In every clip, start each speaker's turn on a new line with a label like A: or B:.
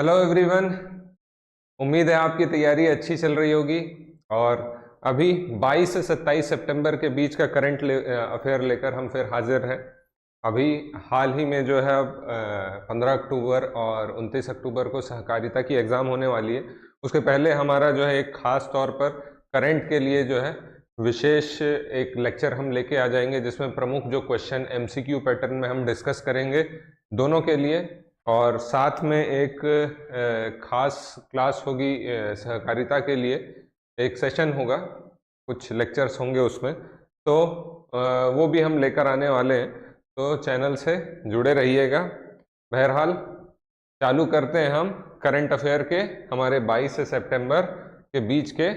A: Hello everyone. उम्मीद है आपकी तैयारी अच्छी चल रही होगी। और अभी 22 से 27 सितंबर के बीच का करंट अफेयर लेकर हम फिर हाजिर हैं। अभी हाल ही में जो है अब 15 अक्टूबर और 29 अक्टूबर को सहकारिता की एग्ज़ाम होने वाली है। उसके पहले हमारा जो है एक ख़ास तौर पर करंट के लिए जो है विशेष एक लेक्चर हम लेके आ जाएंगे, जिसमें प्रमुख जो क्वेश्चन एमसीक्यू पैटर्न में हम डिस्कस करेंगे दोनों के लिए। और साथ में एक खास क्लास होगी सहकारिता के लिए, एक सेशन होगा, कुछ लेक्चर्स होंगे उसमें, तो वो भी हम लेकर आने वाले हैं। तो चैनल से जुड़े रहिएगा। बहरहाल चालू करते हैं हम करंट अफेयर के हमारे 22 से सितंबर के बीच के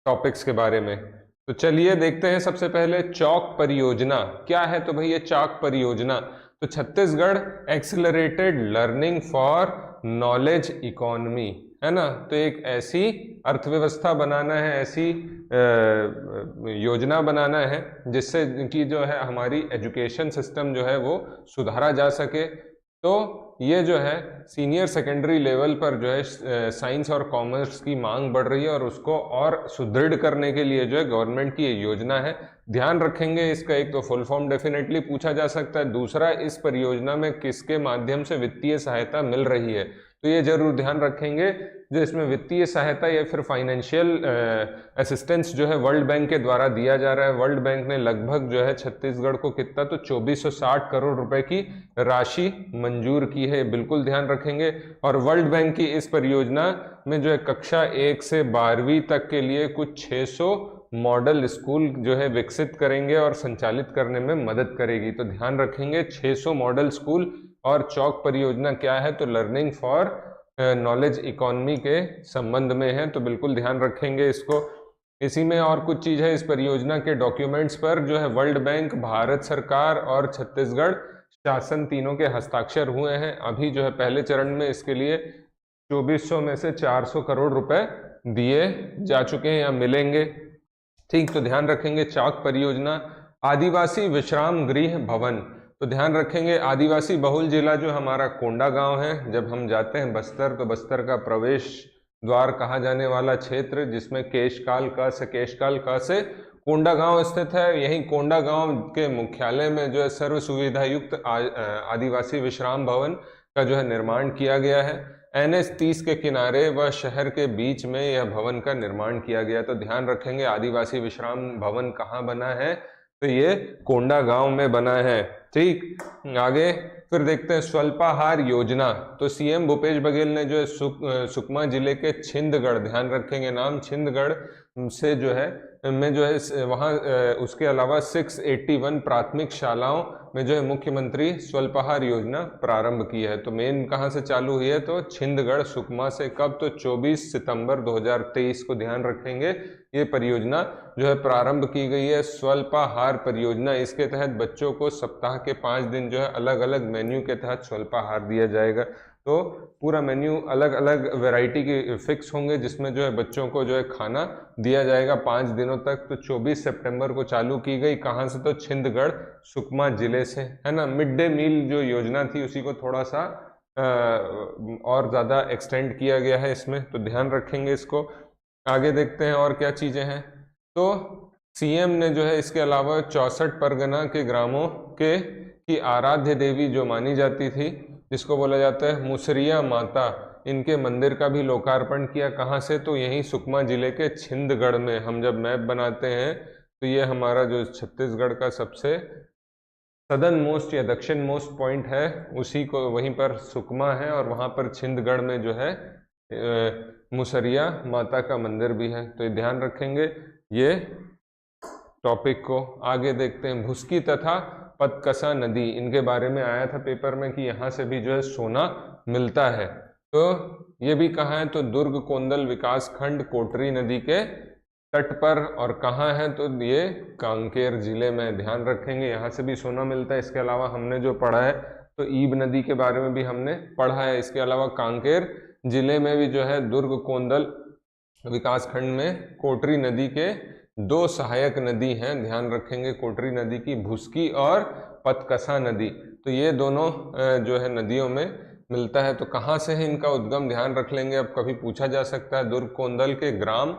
A: टॉपिक्स के बारे में। तो चलिए देखते हैं। सबसे पहले चॉक परियोजना क्या है। तो भाई ये चॉक परियोजना तो Chhattisgarh accelerated learning for knowledge economy है ना। तो एक ऐसी अर्थव्यवस्था बनाना है, ऐसी योजना बनाना है जिससे कि जो है हमारी एजुकेशन सिस्टम जो है वो सुधारा जा सके। तो ये जो है सीनियर सेकेंडरी लेवल पर जो है साइंस और कॉमर्स की मांग बढ़ रही है और उसको और सुदृढ़ करने के लिए जो है गवर्नमेंट की ये योजना है। ध्यान रखेंगे इसका, एक तो फुल फॉर्म डेफिनेटली पूछा जा सकता है, दूसरा इस परियोजना में किसके माध्यम से वित्तीय सहायता मिल रही है। तो ये जरूर ध्यान रखेंगे। जो इसमें वित्तीय सहायता या फिर फाइनेंशियल असिस्टेंस जो है वर्ल्ड बैंक के द्वारा दिया जा रहा है। वर्ल्ड बैंक ने लगभग जो है छत्तीसगढ़ को कितना, तो 2460 करोड़ रुपए की राशि मंजूर की है, बिल्कुल ध्यान रखेंगे। और वर्ल्ड बैंक की इस परियोजना में जो है कक्षा 1 से 12वीं तक के लिए कुछ 600 मॉडल स्कूल जो है विकसित करेंगे और संचालित करने में मदद करेगी। तो ध्यान रखेंगे 600 मॉडल स्कूल। और चॉक परियोजना क्या है, तो लर्निंग फॉर नॉलेज इकोनॉमी के संबंध में है, तो बिल्कुल ध्यान रखेंगे इसको। इसी में और कुछ चीज है, इस परियोजना के डॉक्यूमेंट्स पर जो है वर्ल्ड बैंक, भारत सरकार और छत्तीसगढ़ शासन तीनों के हस्ताक्षर हुए हैं। अभी जो है पहले चरण में इसके लिए 2400 में से 400 करोड़ रुपए दिए जा चुके हैं या मिलेंगे। ठीक, तो ध्यान रखेंगे चॉक परियोजना। आदिवासी विश्राम गृह भवन, तो ध्यान रखेंगे आदिवासी बहुल जिला जो हमारा कोंडागांव है। जब हम जाते हैं बस्तर, तो बस्तर का प्रवेश द्वार कहा जाने वाला क्षेत्र, जिसमें केशकाल का से कोंडागांव स्थित है। यही कोंडागांव के मुख्यालय में जो है सर्व सुविधा युक्त आदिवासी विश्राम भवन का जो है निर्माण किया गया है। NH 30 के किनारे व शहर के बीच में यह भवन का निर्माण किया गया। तो ध्यान रखेंगे आदिवासी विश्राम भवन कहाँ बना है, तो ये कोंडागांव में बना है। ठीक, आगे फिर देखते हैं स्वल्पाहार योजना। तो सीएम भूपेश बघेल ने जो है सुकमा जिले के छिंदगढ़, ध्यान रखेंगे नाम, छिंदगढ़ से जो है में जो है वहाँ उसके अलावा 681 प्राथमिक शालाओं में जो है मुख्यमंत्री स्वल्पाहार योजना प्रारंभ की है। तो मेन कहाँ से चालू हुई है, तो छिंदगढ़ सुकमा से। कब, तो 24 सितंबर 2023 को ध्यान रखेंगे ये परियोजना जो है प्रारंभ की गई है। स्वल्पाहार परियोजना, इसके तहत बच्चों को सप्ताह के 5 दिन जो है अलग अलग मेन्यू के तहत स्वल्पाहार दिया जाएगा। तो पूरा मेन्यू अलग अलग वैरायटी की फिक्स होंगे, जिसमें जो है बच्चों को जो है खाना दिया जाएगा 5 दिनों तक। तो 24 सितंबर को चालू की गई। कहाँ से, तो छिंदगढ़ सुकमा जिले से, है ना। मिड डे मील जो योजना थी उसी को थोड़ा सा और ज़्यादा एक्सटेंड किया गया है इसमें, तो ध्यान रखेंगे इसको। आगे देखते हैं और क्या चीज़ें हैं। तो सीएम ने जो है इसके अलावा 64 परगना के ग्रामों के की आराध्य देवी जो मानी जाती थी, जिसको बोला जाता है मुसरिया माता, इनके मंदिर का भी लोकार्पण किया। कहाँ से, तो यहीं सुकमा जिले के छिंदगढ़ में। हम जब मैप बनाते हैं तो ये हमारा जो छत्तीसगढ़ का सबसे सदर्न मोस्ट या दक्षिण मोस्ट पॉइंट है, उसी को वहीं पर सुकमा है, और वहाँ पर छिंदगढ़ में जो है मुसरिया माता का मंदिर भी है। तो ध्यान रखेंगे ये टॉपिक को। आगे देखते हैं भुस्की तथा पतकसा नदी, इनके बारे में आया था पेपर में कि यहाँ से भी जो है सोना मिलता है। तो ये भी कहाँ है, तो दुर्ग कोंदल विकास खंड कोटरी नदी के तट पर। और कहाँ है, तो ये कांकेर जिले में। ध्यान रखेंगे यहाँ से भी सोना मिलता है। इसके अलावा हमने जो पढ़ा है, तो ईब नदी के बारे में भी हमने पढ़ा है। इसके अलावा कांकेर जिले में भी जो है दुर्ग कोंदल विकास खंड में कोटरी नदी के 2 सहायक नदी हैं। ध्यान रखेंगे कोटरी नदी की भुस्की और पतकसा नदी। तो ये दोनों जो है नदियों में मिलता है। तो कहाँ से है इनका उद्गम, ध्यान रख लेंगे। अब कभी पूछा जा सकता है, दुर्ग कोंदल के ग्राम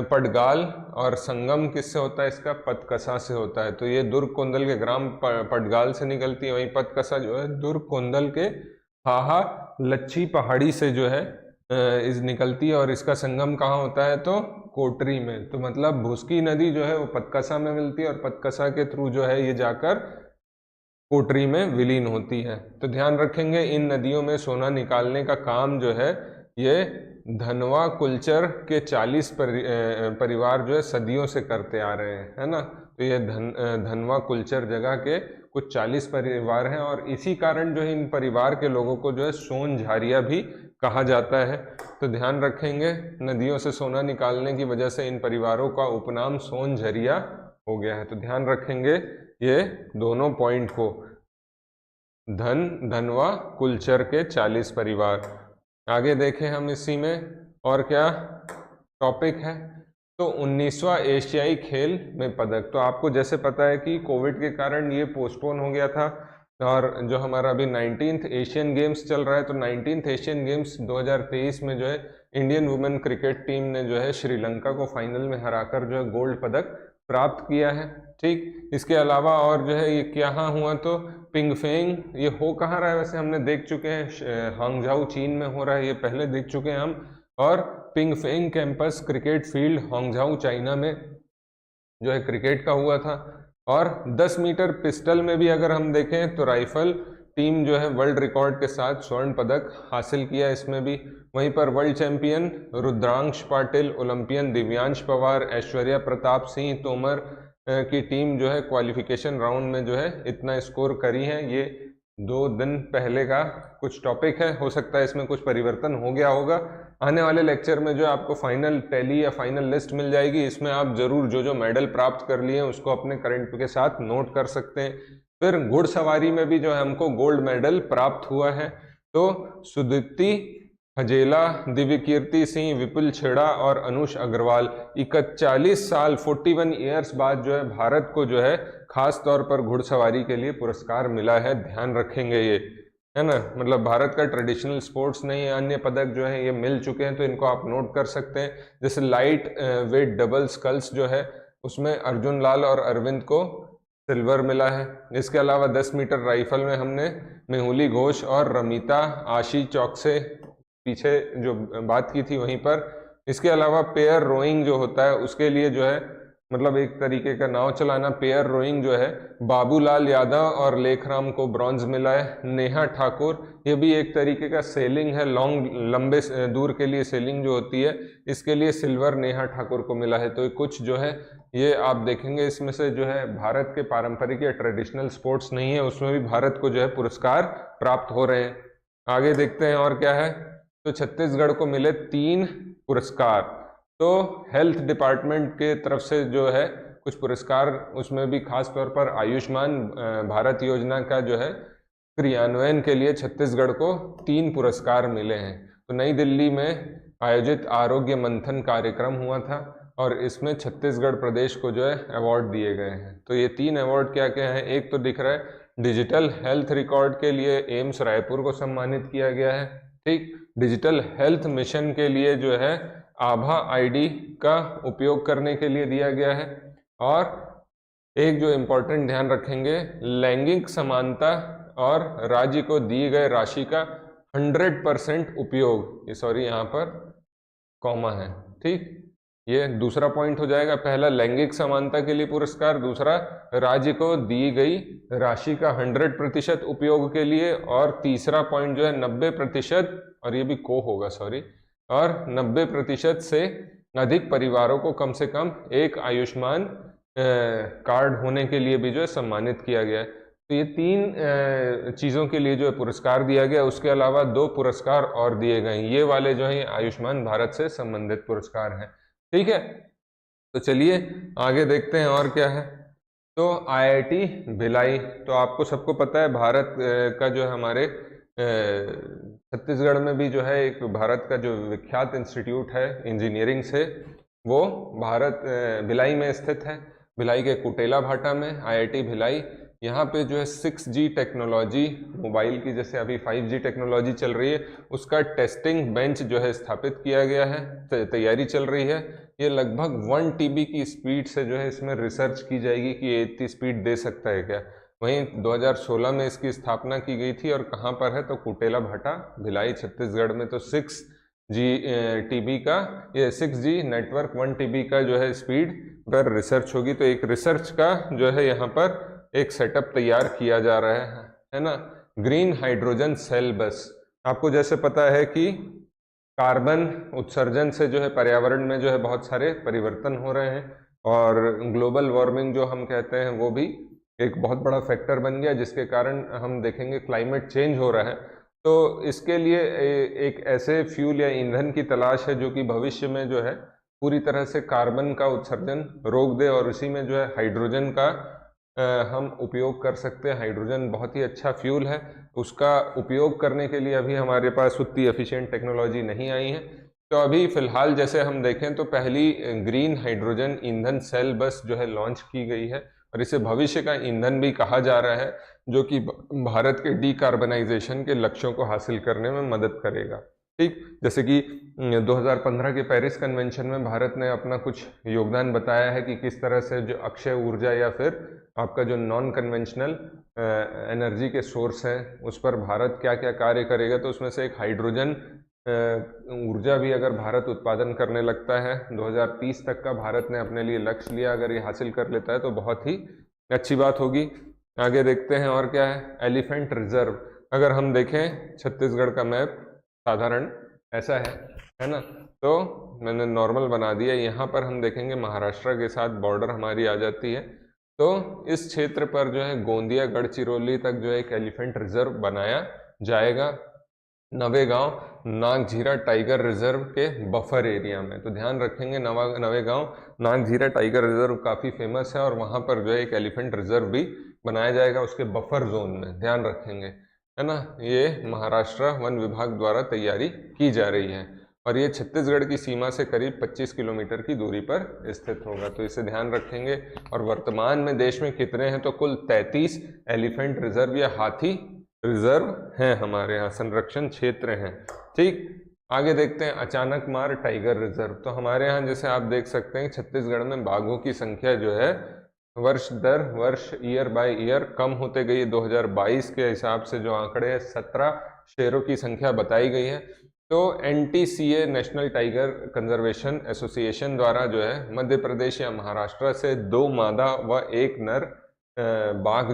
A: पडगाल और संगम किससे होता है इसका, पतकसा से होता है। तो ये दुर्ग कोंदल के ग्राम पडगाल से निकलती है, वहीं पतकसा जो है दुर्ग कोंदल के हाहा लच्छी पहाड़ी से जो है इस निकलती है। और इसका संगम कहाँ होता है, तो कोटरी में। तो मतलब भुसकी नदी जो है वो पतकसा में मिलती है और पतकसा के थ्रू जो है ये जाकर कोटरी में विलीन होती है। तो ध्यान रखेंगे इन नदियों में सोना निकालने का काम जो है ये धनवा कुलचर के 40 परिवार जो है सदियों से करते आ रहे हैं, है ना। तो ये धनवा कुलचर जगह के कुछ 40 परिवार हैं और इसी कारण जो है इन परिवार के लोगों को जो है सोनझारिया भी कहा जाता है। तो ध्यान रखेंगे नदियों से सोना निकालने की वजह से इन परिवारों का उपनाम सोनझरिया हो गया है। तो ध्यान रखेंगे ये दोनों पॉइंट को, धनवा कुलचर के 40 परिवार। आगे देखें हम इसी में और क्या टॉपिक है। तो 19वां एशियाई खेल में पदक। तो आपको जैसे पता है कि कोविड के कारण ये पोस्टपोन हो गया था और जो हमारा अभी 19th एशियन गेम्स चल रहा है, तो 19th एशियन गेम्स 2023 में जो है इंडियन वुमेन क्रिकेट टीम ने जो है श्रीलंका को फाइनल में हराकर जो है गोल्ड पदक प्राप्त किया है। ठीक, इसके अलावा और जो है ये क्या हुआ, तो पिंगफेंग, ये हो कहाँ रहा है वैसे हमने देख चुके हैं, हांगझाऊ चीन में हो रहा है, ये पहले देख चुके हैं हम। और Pingfeng campus cricket field Hangzhou China में जो है क्रिकेट का हुआ था। और 10 मीटर पिस्टल में भी अगर हम देखें तो राइफल टीम जो है वर्ल्ड रिकॉर्ड के साथ स्वर्ण पदक हासिल किया इसमें भी। वहीं पर world champion Rudransh Patil, Olympian Divyansh Pawar, Aishwarya Pratap Singh Tomar की टीम जो है क्वालिफिकेशन राउंड में जो है इतना स्कोर करी है। ये 2 दिन पहले का कुछ टॉपिक है, हो सकता है इसमें कुछ परिवर्तन हो गया होगा। आने वाले लेक्चर में जो आपको फाइनल टैली या फाइनल लिस्ट मिल जाएगी, इसमें आप जरूर जो जो मेडल प्राप्त कर लिए हैं उसको अपने करंट के साथ नोट कर सकते हैं। फिर घुड़सवारी में भी जो है हमको गोल्ड मेडल प्राप्त हुआ है। तो सुदीप्ति हजेला, दिव्यकीर्ति सिंह, विपुल छेड़ा और अनुष अग्रवाल 41 साल 41 ईयर्स बाद जो है भारत को जो है खास तौर पर घुड़सवारी के लिए पुरस्कार मिला है। ध्यान रखेंगे ये, है ना, मतलब भारत का ट्रेडिशनल स्पोर्ट्स नहीं है, अन्य पदक जो है ये मिल चुके हैं, तो इनको आप नोट कर सकते हैं। जैसे लाइट वेट डबल स्कल्स जो है उसमें अर्जुन लाल और अरविंद को सिल्वर मिला है। इसके अलावा 10 मीटर राइफल में हमने मेहुली घोष और रमिता आशी चौक से पीछे जो बात की थी वहीं पर। इसके अलावा पेयर रोइंग जो होता है उसके लिए जो है मतलब एक तरीके का नाव चलाना, पेयर रोइंग जो है बाबूलाल यादव और लेखराम को ब्रॉन्ज मिला है। नेहा ठाकुर, ये भी एक तरीके का सेलिंग है, लंबे दूर के लिए सेलिंग जो होती है, इसके लिए सिल्वर नेहा ठाकुर को मिला है। तो कुछ जो है ये आप देखेंगे इसमें से जो है भारत के पारंपरिक या ट्रेडिशनल स्पोर्ट्स नहीं है, उसमें भी भारत को जो है पुरस्कार प्राप्त हो रहे हैं। आगे देखते हैं और क्या है। तो छत्तीसगढ़ को मिले 3 पुरस्कार। तो हेल्थ डिपार्टमेंट के तरफ से जो है कुछ पुरस्कार, उसमें भी खास तौर पर आयुष्मान भारत योजना का जो है क्रियान्वयन के लिए छत्तीसगढ़ को 3 पुरस्कार मिले हैं। तो नई दिल्ली में आयोजित आरोग्य मंथन कार्यक्रम हुआ था और इसमें छत्तीसगढ़ प्रदेश को जो है अवार्ड दिए गए हैं। तो ये 3 अवार्ड क्या क्या हैं, एक तो दिख रहा है डिजिटल हेल्थ रिकॉर्ड के लिए एम्स रायपुर को सम्मानित किया गया है। ठीक, डिजिटल हेल्थ मिशन के लिए जो है आभा आईडी का उपयोग करने के लिए दिया गया है। और एक जो इम्पोर्टेंट ध्यान रखेंगे, लैंगिक समानता और राज्य को दी गए राशि का 100% उपयोग, ये सॉरी यहाँ पर कॉमा है। ठीक, ये दूसरा पॉइंट हो जाएगा। पहला लैंगिक समानता के लिए पुरस्कार, दूसरा राज्य को दी गई राशि का 100% उपयोग के लिए, और तीसरा पॉइंट जो है 90%, और ये भी को होगा सॉरी, और 90% से अधिक परिवारों को कम से कम एक आयुष्मान कार्ड होने के लिए भी जो है सम्मानित किया गया है। तो ये 3 चीज़ों के लिए जो है पुरस्कार दिया गया। उसके अलावा 2 पुरस्कार और दिए गए, ये वाले जो है आयुष्मान भारत से संबंधित पुरस्कार हैं। ठीक है, तो चलिए आगे देखते हैं और क्या है। तो IIT भिलाई, तो आपको सबको पता है भारत का जो है हमारे छत्तीसगढ़ में भी जो है एक भारत का जो विख्यात इंस्टीट्यूट है इंजीनियरिंग से, वो भारत भिलाई में स्थित है। भिलाई के कुटेला भाटा में IIT भिलाई यहाँ पे जो है 6G टेक्नोलॉजी, मोबाइल की जैसे अभी 5G टेक्नोलॉजी चल रही है, उसका टेस्टिंग बेंच जो है स्थापित किया गया है, तैयारी चल रही है। ये लगभग 1 TB की स्पीड से जो है इसमें रिसर्च की जाएगी कि ये इतनी स्पीड दे सकता है क्या। वहीं 2016 में इसकी स्थापना की गई थी, और कहाँ पर है तो कुटेला भाटा, भिलाई, छत्तीसगढ़ में। तो 6G नेटवर्क 1 TB का जो है स्पीड पर रिसर्च होगी। तो एक रिसर्च का जो है यहाँ पर एक सेटअप तैयार किया जा रहा है ना। ग्रीन हाइड्रोजन सेल बस, आपको जैसे पता है कि कार्बन उत्सर्जन से जो है पर्यावरण में जो है बहुत सारे परिवर्तन हो रहे हैं, और ग्लोबल वार्मिंग जो हम कहते हैं वो भी एक बहुत बड़ा फैक्टर बन गया, जिसके कारण हम देखेंगे क्लाइमेट चेंज हो रहा है। तो इसके लिए एक ऐसे फ्यूल या ईंधन की तलाश है जो कि भविष्य में जो है पूरी तरह से कार्बन का उत्सर्जन रोक दे, और उसी में जो है हाइड्रोजन का हम उपयोग कर सकते हैं। हाइड्रोजन बहुत ही अच्छा फ्यूल है, उसका उपयोग करने के लिए अभी हमारे पास उतनी एफिशिएंट टेक्नोलॉजी नहीं आई है। तो अभी फिलहाल जैसे हम देखें तो पहली ग्रीन हाइड्रोजन ईंधन सेल बस जो है लॉन्च की गई है, और इसे भविष्य का ईंधन भी कहा जा रहा है, जो कि भारत के डीकार्बनाइजेशन के लक्ष्यों को हासिल करने में मदद करेगा। ठीक, जैसे कि 2015 के पेरिस कन्वेंशन में भारत ने अपना कुछ योगदान बताया है कि किस तरह से जो अक्षय ऊर्जा या फिर आपका जो नॉन कन्वेंशनल एनर्जी के सोर्स हैं उस पर भारत क्या क्या कार्य करेगा। तो उसमें से एक हाइड्रोजन ऊर्जा भी अगर भारत उत्पादन करने लगता है, 2030 तक का भारत ने अपने लिए लक्ष्य लिया, अगर ये हासिल कर लेता है तो बहुत ही अच्छी बात होगी। आगे देखते हैं और क्या है। एलिफेंट रिजर्व, अगर हम देखें छत्तीसगढ़ का मैप साधारण ऐसा है ना, तो मैंने नॉर्मल बना दिया। यहाँ पर हम देखेंगे महाराष्ट्र के साथ बॉर्डर हमारी आ जाती है। तो इस क्षेत्र पर जो है गोंदिया गढ़चिरौली तक जो है एक एलिफेंट रिजर्व बनाया जाएगा, नवेगांव नागझीरा टाइगर रिजर्व के बफर एरिया में। तो ध्यान रखेंगे, नवेगांव नागझीरा टाइगर रिजर्व काफ़ी फेमस है, और वहाँ पर जो है एक एलिफेंट रिजर्व भी बनाया जाएगा उसके बफर जोन में, ध्यान रखेंगे, है ना। ये महाराष्ट्र वन विभाग द्वारा तैयारी की जा रही है, और ये छत्तीसगढ़ की सीमा से करीब 25 किलोमीटर की दूरी पर स्थित होगा, तो इसे ध्यान रखेंगे। और वर्तमान में देश में कितने हैं तो कुल 33 एलिफेंट रिजर्व या हाथी रिजर्व हैं, हमारे यहाँ संरक्षण क्षेत्र हैं। ठीक, आगे देखते हैं अचानक मार टाइगर रिजर्व। तो हमारे यहाँ जैसे आप देख सकते हैं छत्तीसगढ़ में बाघों की संख्या जो है वर्ष दर वर्ष, ईयर बाय ईयर कम होते गई। 2022 के हिसाब से जो आंकड़े हैं 17 शेरों की संख्या बताई गई है। तो NTCA national tiger conservation association द्वारा जो है मध्य प्रदेश या महाराष्ट्र से 2 मादा व 1 नर बाघ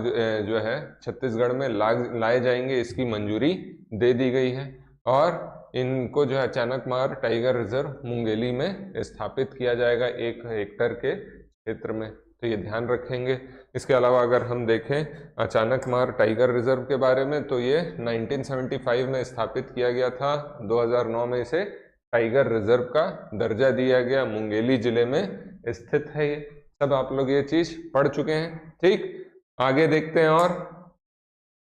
A: जो है छत्तीसगढ़ में लाए जाएंगे, इसकी मंजूरी दे दी गई है, और इनको जो है अचानक मार टाइगर रिजर्व मुंगेली में स्थापित किया जाएगा 1 हेक्टेयर के क्षेत्र में। तो ये ध्यान रखेंगे। इसके अलावा अगर हम देखें अचानक मार टाइगर रिजर्व के बारे में, तो ये 1975 में स्थापित किया गया था। 2009 में इसे टाइगर रिजर्व का दर्जा दिया गया, मुंगेली जिले में स्थित है। ये सब आप लोग ये चीज पढ़ चुके हैं। ठीक, आगे देखते हैं। और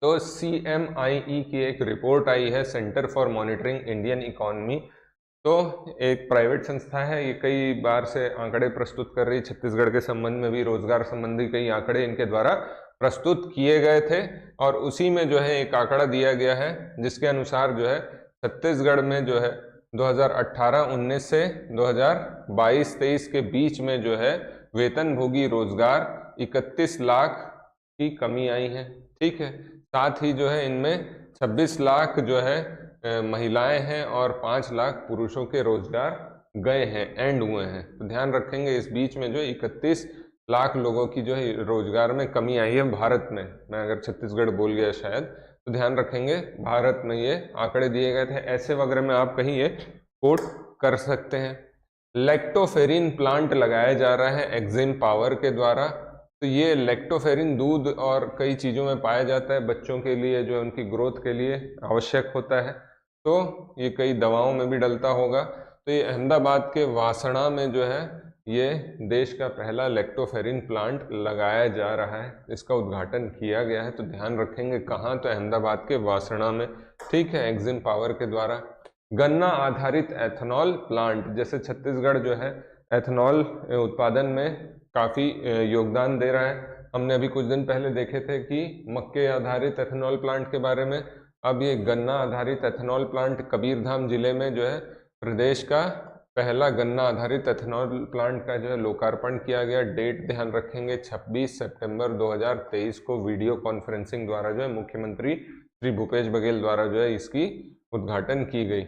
A: तो CMIE की एक रिपोर्ट आई है, centre for monitoring Indian economy. तो एक प्राइवेट संस्था है, ये कई बार से आंकड़े प्रस्तुत कर रही, छत्तीसगढ़ के संबंध में भी रोजगार संबंधी कई आंकड़े इनके द्वारा प्रस्तुत किए गए थे, और उसी में जो है एक आंकड़ा दिया गया है जिसके अनुसार जो है छत्तीसगढ़ में जो है 2018-19 से 2022-23 के बीच में जो है वेतनभोगी रोजगार 31 लाख की कमी आई है। ठीक है, साथ ही जो है इनमें 26 लाख जो है महिलाएं हैं, और 5 लाख पुरुषों के रोजगार गए हैं, एंड हुए हैं। तो ध्यान रखेंगे इस बीच में जो 31 लाख लोगों की जो है रोजगार में कमी आई है भारत में। मैं अगर छत्तीसगढ़ बोल गया शायद, तो ध्यान रखेंगे भारत में ये आंकड़े दिए गए थे। ऐसे वगैरह में आप कहीं ये कोट कर सकते हैं। लैक्टोफेरिन प्लांट लगाया जा रहा है एक्जिम पावर के द्वारा। तो ये लैक्टोफेरिन दूध और कई चीज़ों में पाया जाता है, बच्चों के लिए जो उनकी ग्रोथ के लिए आवश्यक होता है, तो ये कई दवाओं में भी डलता होगा। तो ये अहमदाबाद के वासणा में जो है ये देश का पहला लैक्टोफेरिन प्लांट लगाया जा रहा है, इसका उद्घाटन किया गया है। तो ध्यान रखेंगे कहाँ, तो अहमदाबाद के वासणा में। ठीक है, एक्जिम पावर के द्वारा। गन्ना आधारित एथेनॉल प्लांट, जैसे छत्तीसगढ़ जो है एथेनॉल उत्पादन में काफ़ी योगदान दे रहा है। हमने अभी कुछ दिन पहले देखे थे कि मक्के आधारित एथेनॉल प्लांट के बारे में। अब ये गन्ना आधारित एथेनॉल प्लांट कबीरधाम जिले में जो है प्रदेश का पहला गन्ना आधारित एथेनॉल प्लांट का जो है लोकार्पण किया गया। डेट ध्यान रखेंगे 26 सितंबर 2023 को वीडियो कॉन्फ्रेंसिंग द्वारा जो है मुख्यमंत्री श्री भूपेश बघेल द्वारा जो है इसकी उद्घाटन की गई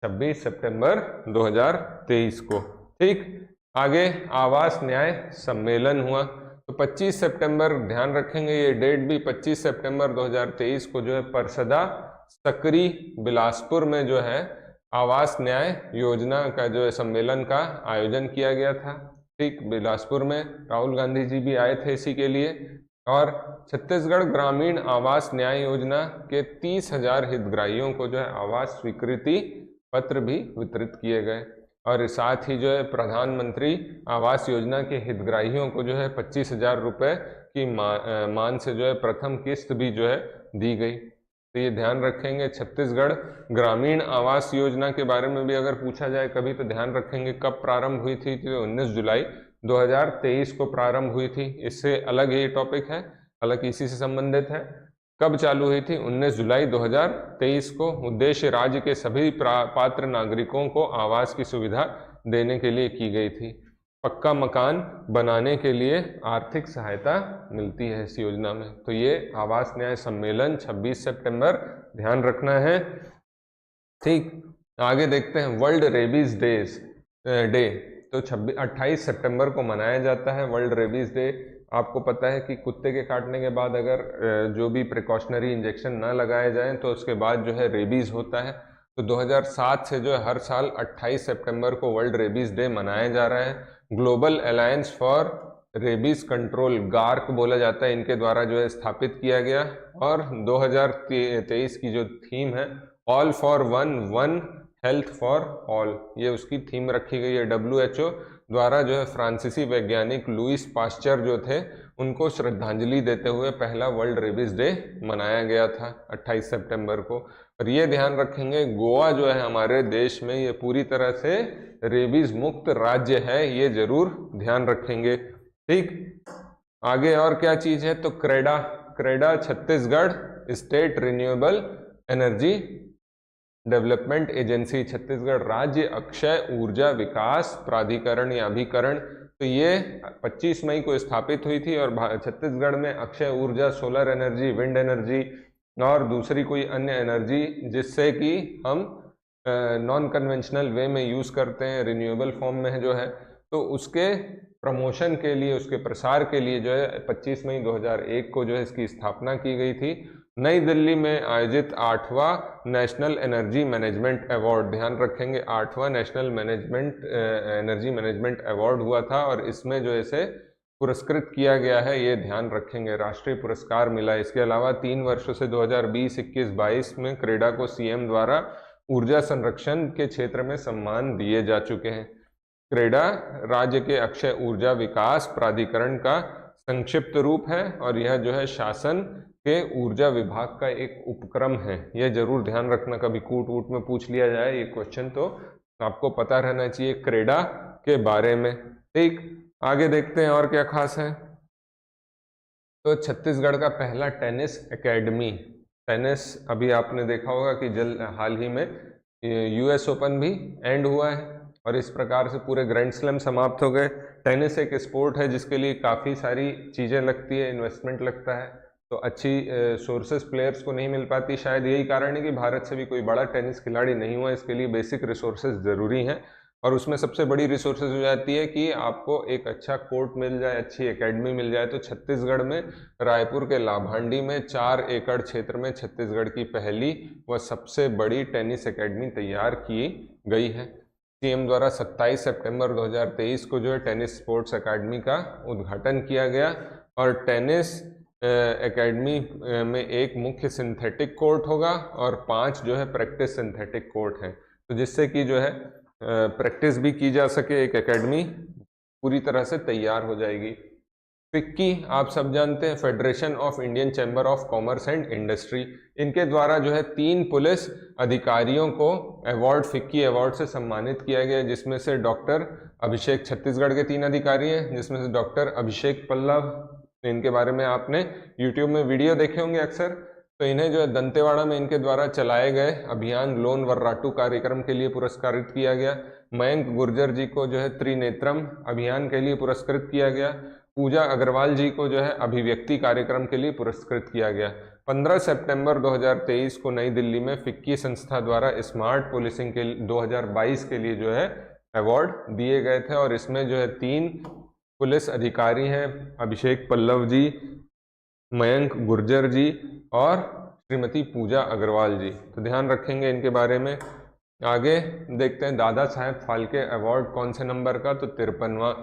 A: 26 सितंबर 2023 को। ठीक, आगे आवास न्याय सम्मेलन हुआ तो 25 सितंबर, ध्यान रखेंगे ये डेट भी 25 सितंबर 2023 को जो है परसदा सकरी बिलासपुर में जो है आवास न्याय योजना का जो है सम्मेलन का आयोजन किया गया था। ठीक, बिलासपुर में राहुल गांधी जी भी आए थे इसी के लिए। और छत्तीसगढ़ ग्रामीण आवास न्याय योजना के 30,000 हितग्राहियों को जो है आवास स्वीकृति पत्र भी वितरित किए गए। और साथ ही जो है प्रधानमंत्री आवास योजना के हितग्राहियों को जो है 25,000 रुपये की मान से जो है प्रथम किस्त भी जो है दी गई। तो ये ध्यान रखेंगे। छत्तीसगढ़ ग्रामीण आवास योजना के बारे में भी अगर पूछा जाए कभी तो ध्यान रखेंगे कब प्रारंभ हुई थी, तो 19 जुलाई 2023 को प्रारंभ हुई थी। इससे अलग ये टॉपिक है, हालांकि इसी से संबंधित है। कब चालू हुई थी? 19 जुलाई 2023 को। उद्देश्य राज्य के सभी पात्र नागरिकों को आवास की सुविधा देने के लिए की गई थी। पक्का मकान बनाने के लिए आर्थिक सहायता मिलती है इस योजना में। तो ये आवास न्याय सम्मेलन 26 सितंबर ध्यान रखना है। ठीक, आगे देखते हैं वर्ल्ड रेबीज डे। तो 28 सितंबर को मनाया जाता है वर्ल्ड रेबीज डे। आपको पता है कि कुत्ते के काटने के बाद अगर जो भी प्रिकॉशनरी इंजेक्शन ना लगाए जाएं तो उसके बाद जो है रेबीज होता है। तो 2007 से जो है हर साल 28 सितंबर को वर्ल्ड रेबीज डे मनाया जा रहा है। Global alliance for rabies control, गार्क बोला जाता है, इनके द्वारा जो है स्थापित किया गया। और 2023 की जो थीम है all for one, one health for all, ये उसकी थीम रखी गई है। WHO द्वारा जो है फ्रांसीसी वैज्ञानिक लुईस पास्चर जो थे उनको श्रद्धांजलि देते हुए पहला वर्ल्ड रेबीज डे मनाया गया था 28 सितंबर को। और ये ध्यान रखेंगे गोवा जो है हमारे देश में ये पूरी तरह से रेबीज मुक्त राज्य है, ये जरूर ध्यान रखेंगे। ठीक, आगे और क्या चीज है? तो CREDA Chhattisgarh state renewable energy development agency, Chhattisgarh राज्य अक्षय ऊर्जा विकास प्राधिकरण या अभिकरण। तो ये 25 मई को स्थापित हुई थी और छत्तीसगढ़ में अक्षय ऊर्जा, सोलर एनर्जी, विंड एनर्जी और दूसरी कोई अन्य एनर्जी जिससे कि हम नॉन कन्वेंशनल वे में यूज़ करते हैं, रिन्यूएबल फॉर्म में जो है, तो उसके प्रमोशन के लिए, उसके प्रसार के लिए जो है 25 मई 2001 को जो है इसकी स्थापना की गई थी। नई दिल्ली में आयोजित 8वां नेशनल एनर्जी मैनेजमेंट अवार्ड, ध्यान रखेंगे 8वां नेशनल एनर्जी मैनेजमेंट अवार्ड हुआ था और इसमें जो इसे पुरस्कृत किया गया है, ये ध्यान रखेंगे, राष्ट्रीय पुरस्कार मिला। इसके अलावा 3 वर्षों से 2020, 21, 22 में क्रेडा को CM द्वारा ऊर्जा संरक्षण के क्षेत्र में सम्मान दिए जा चुके हैं। क्रेडा राज्य के अक्षय ऊर्जा विकास प्राधिकरण का संक्षिप्त रूप है और यह जो है शासन के ऊर्जा विभाग का एक उपक्रम है। यह जरूर ध्यान रखना, कभी कूट वूट में पूछ लिया जाए ये क्वेश्चन तो आपको पता रहना चाहिए क्रेडा के बारे में। ठीक, आगे देखते हैं और क्या खास है। तो छत्तीसगढ़ का पहला टेनिस एकेडमी, टेनिस अभी आपने देखा होगा कि हाल ही में US ओपन भी एंड हुआ है और इस प्रकार से पूरे ग्रैंड स्लैम समाप्त हो गए। टेनिस एक स्पोर्ट है जिसके लिए काफ़ी सारी चीज़ें लगती है, इन्वेस्टमेंट लगता है, तो अच्छी सोर्सेस प्लेयर्स को नहीं मिल पाती। शायद यही कारण है कि भारत से भी कोई बड़ा टेनिस खिलाड़ी नहीं हुआ। इसके लिए बेसिक रिसोर्सेज ज़रूरी हैं और उसमें सबसे बड़ी रिसोर्सेज हो जाती है कि आपको एक अच्छा कोर्ट मिल जाए, अच्छी एकेडमी मिल जाए। तो छत्तीसगढ़ में रायपुर के लाभांडी में 4 एकड़ क्षेत्र में छत्तीसगढ़ की पहली व सबसे बड़ी टेनिस एकेडमी तैयार की गई है। CM द्वारा 27 सितंबर 2023 को जो है टेनिस स्पोर्ट्स एकेडमी का उद्घाटन किया गया और टेनिस एकेडमी में एक मुख्य सिंथेटिक कोर्ट होगा और 5 जो है प्रैक्टिस सिंथेटिक कोर्ट हैं, तो जिससे कि जो है प्रैक्टिस भी की जा सके। एक एकेडमी पूरी तरह से तैयार हो जाएगी। फिक्की आप सब जानते हैं, federation of Indian chamber of commerce and industry, इनके द्वारा जो है 3 पुलिस अधिकारियों को अवार्ड, फिक्की अवार्ड से सम्मानित किया गया, जिसमें से डॉक्टर अभिषेक, छत्तीसगढ़ के 3 अधिकारी हैं जिसमें से डॉक्टर अभिषेक पल्लव, इनके बारे में आपने यूट्यूब में वीडियो देखे होंगे अक्सर। तो इन्हें जो है दंतेवाड़ा में इनके द्वारा चलाए गए अभियान लोन वर्राटू कार्यक्रम के लिए पुरस्कारित किया गया। मयंक गुर्जर जी को जो है त्रिनेत्रम अभियान के लिए पुरस्कृत किया गया। पूजा अग्रवाल जी को जो है अभिव्यक्ति कार्यक्रम के लिए पुरस्कृत किया गया। 15 सितंबर 2023 को नई दिल्ली में फिक्की संस्था द्वारा स्मार्ट पुलिसिंग के 2022 के लिए जो है अवार्ड दिए गए थे, और इसमें जो है 3 पुलिस अधिकारी हैं, अभिषेक पल्लव जी, मयंक गुर्जर जी और श्रीमती पूजा अग्रवाल जी। तो ध्यान रखेंगे इनके बारे में। आगे देखते हैं दादा साहेब फाल्के अवार्ड कौन से नंबर का, तो 53वां।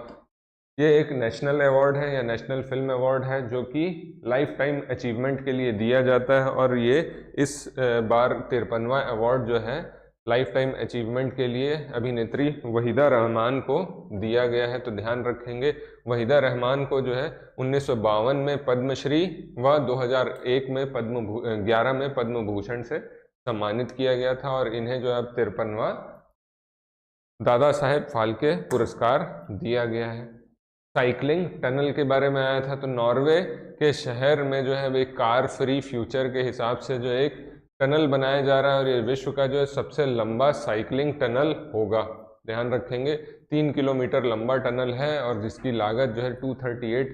A: ये एक नेशनल अवार्ड है या नेशनल फिल्म अवार्ड है जो कि लाइफ टाइम अचीवमेंट के लिए दिया जाता है, और ये इस बार 53वां अवार्ड जो है लाइफ टाइम अचीवमेंट के लिए अभिनेत्री वहीदा रहमान को दिया गया है। तो ध्यान रखेंगे वहीदा रहमान को जो है 1952 में पद्मश्री व 2001 में 11 में पद्म भूषण से सम्मानित किया गया था, और इन्हें जो है 53वां दादा साहेब फाल्के पुरस्कार दिया गया है। साइकिलिंग टनल के बारे में आया था, तो नॉर्वे के शहर में जो है एक कार फ्री फ्यूचर के हिसाब से जो एक टनल बनाया जा रहा है, और ये विश्व का जो है सबसे लंबा साइकिलिंग टनल होगा। ध्यान रखेंगे 3 किलोमीटर लंबा टनल है, और जिसकी लागत जो है 238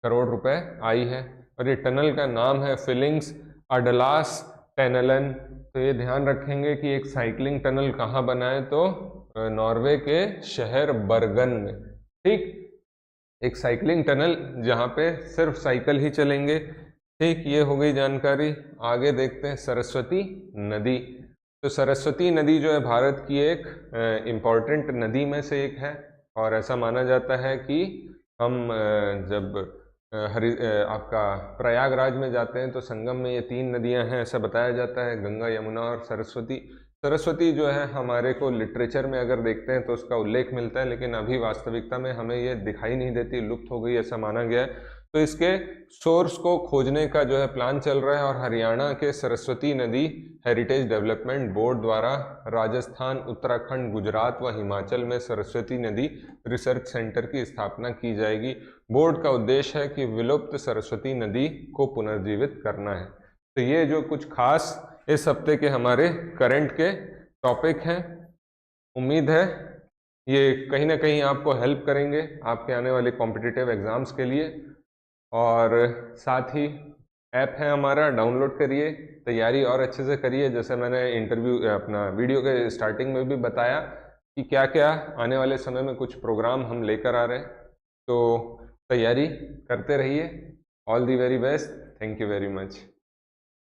A: करोड़ रुपए आई है, और ये टनल का नाम है फिलिंग्स अडलास टनलन। तो ये ध्यान रखेंगे कि एक साइकिलिंग टनल कहाँ बना है, तो नॉर्वे के शहर बर्गन में। ठीक, एक साइकिलिंग टनल जहाँ पे सिर्फ साइकिल ही चलेंगे। ठीक, ये हो गई जानकारी। आगे देखते हैं सरस्वती नदी। तो सरस्वती नदी जो है भारत की एक इम्पॉर्टेंट नदी में से एक है, और ऐसा माना जाता है कि हम जब आपका प्रयागराज में जाते हैं तो संगम में ये 3 नदियां हैं, ऐसा बताया जाता है, गंगा, यमुना और सरस्वती। सरस्वती जो है हमारे को लिटरेचर में अगर देखते हैं तो उसका उल्लेख मिलता है, लेकिन अभी वास्तविकता में हमें ये दिखाई नहीं देती, लुप्त हो गई ऐसा माना गया है। तो इसके सोर्स को खोजने का जो है प्लान चल रहा है, और हरियाणा के सरस्वती नदी हेरिटेज डेवलपमेंट बोर्ड द्वारा राजस्थान, उत्तराखंड, गुजरात व हिमाचल में सरस्वती नदी रिसर्च सेंटर की स्थापना की जाएगी। बोर्ड का उद्देश्य है कि विलुप्त सरस्वती नदी को पुनर्जीवित करना है। तो ये जो कुछ खास इस हफ्ते के हमारे करंट के टॉपिक हैं, उम्मीद है ये कहीं ना कहीं आपको हेल्प करेंगे आपके आने वाले कॉम्पिटिटिव एग्जाम्स के लिए। और साथ ही ऐप है हमारा, डाउनलोड करिए, तैयारी और अच्छे से करिए। जैसे मैंने इंटरव्यू अपना वीडियो के स्टार्टिंग में भी बताया कि क्या क्या आने वाले समय में कुछ प्रोग्राम हम लेकर आ रहे हैं, तो तैयारी करते रहिए। All the very best, thank you very much.